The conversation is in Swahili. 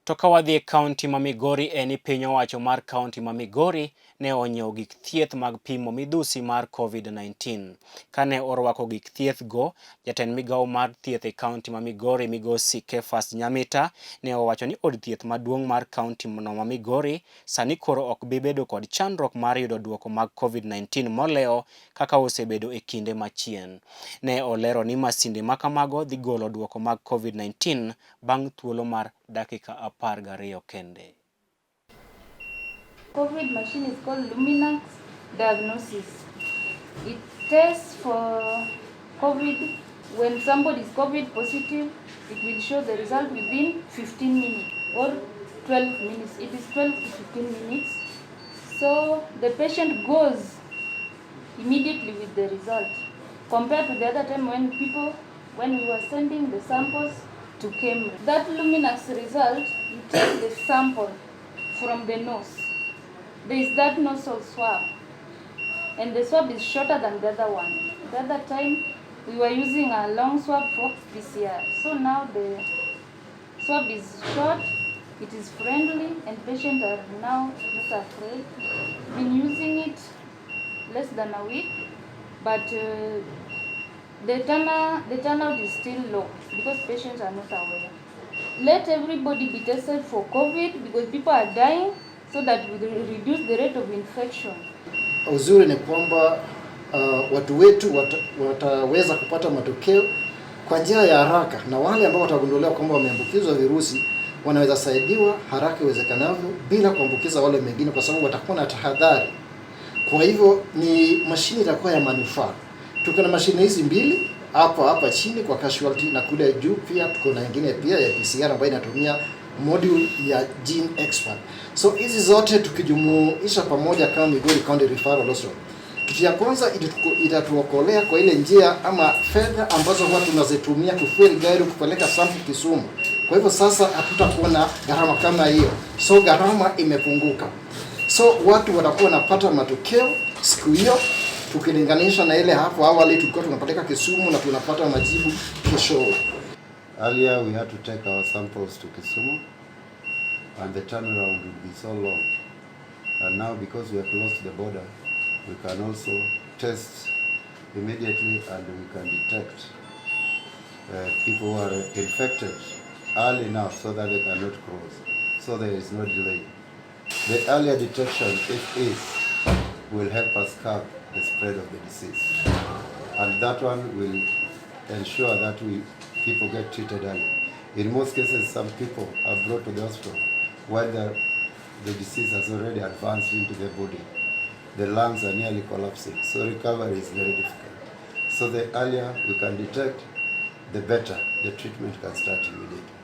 To kawadhi e kaunti ma Migori eni piny owacho mar kaunti ma Migori ne onyiewo gik thieth mag pimo midhusi mar COVID-19. Kane orwako gik thieth go, jatend migao mar thieth e kaunti ma Migori Migori Kephas Nyamitta ne owacho ni od thieth maduong' mar kaunti no ma Migori sani koro ok bi bedo kod chandruok mar yudo dwoko mag COVID-19 molewo kaka osebedo ekinde machien. Ne olero ni masinde makamago dhi golo dwoko mag COVID-19 bang' thuolo mar dakika 12 kende. COVID machine is called Luminax diagnosis. It tests for COVID. When somebody is COVID positive, it will show the result within 15 minutes or 12 minutes. It is 12 to 15 minutes. So the patient goes immediately with the result. Compared to the other time when we were sending the samples to Kane. That Luminax result, you take the sample from the nose. There is that nasal swab, and the swab is shorter than the other one. The other time, we were using a long swab for PCR. So now the swab is short, it is friendly, and patients are now not afraid. Been using it less than a week, but the turnout is still low because patients are not aware. Let everybody be tested for COVID because people are dying, so that we reduce the rate of infection. Uzuri ni kwamba watu wetu wataweza kupata matokeo kwa njia ya haraka, na wale ambao watagunduliwa kwamba wameambukizwa virusi wanaweza saidiwa haraka iwezekanavyo bila kuambukiza wale wengine, kwa sababu watakuwa na tahadhari. Kwa hivyo ni mashine itakuwa ya manufaa. Tuko na mashine hizi mbili hapa chini kwa casualty, na kule juu pia tuko na nyingine pia ya PCR ambayo inatumia module ya gene expert. So hizi zote tukijumuisha pamoja kama Migori County Referral Hospital, kitu ya kwanza itatuokolea kwa ile njia ama fedha ambazo huwa tunazitumia kufuel gari kupeleka sample Kisumu. Kwa hivyo sasa hatutakuwa na gharama kama hiyo, so gharama imepunguka. So watu watakuwa wanapata matokeo siku hiyo tukilinganisha na ile hapo awali tulikuwa tunapeleka Kisumu na tunapata majibu kesho. Earlier we had to take our samples to Kisumu and the turnaround would be so long. And now because we have closed the border, we can also test immediately and we can detect people who are infected early enough so that they cannot cross. So there is no delay. The earlier detection, will help us curb the spread of the disease. And that one will ensure that people get treated early. In most cases, some people are brought to the hospital when the disease has already advanced into the body. The lungs are nearly collapsing, so recovery is very difficult. So the earlier we can detect, the better the treatment can start immediately.